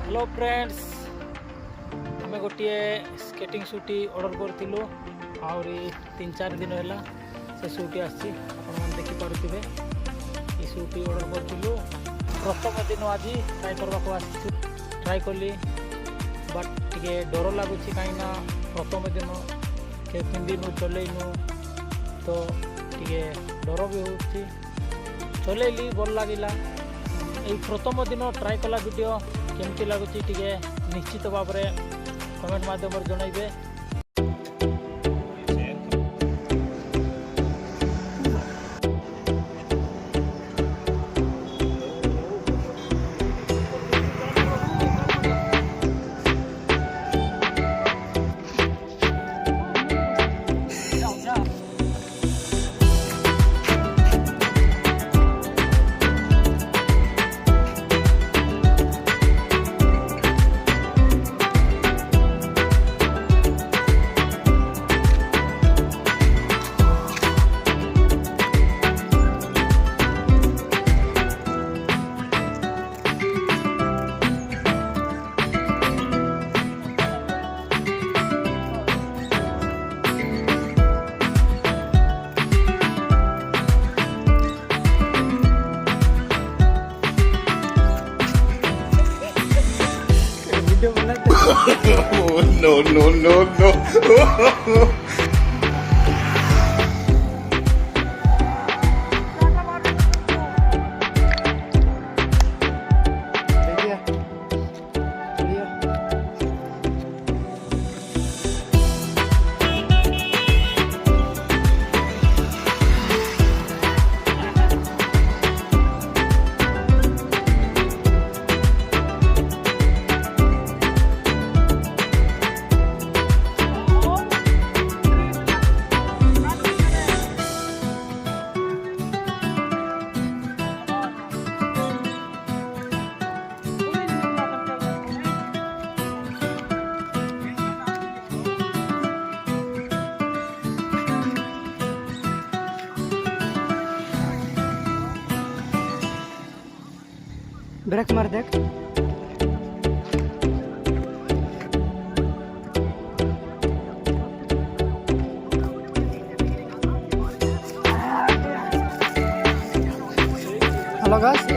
Hello friends आम गोटे skating sooty order करूँ आहरी 3-4 दिन है से शूटी आसी देखिपे ये शूटी ऑर्डर करूँ प्रथम दिन आज ट्राए करने ट्राए कली बट टे डर लगुच कहीं प्रथम दिन पिंधीनु चलैनु तो टे डर भी हो चलैली भल लगिला ये प्रथम दिन ट्राए कला वीडियो केमती लगुच टे निश्चित भाव में कमेंट माध्यम जनइबे। No, no, no, no. Break मार देख हेलो गाइस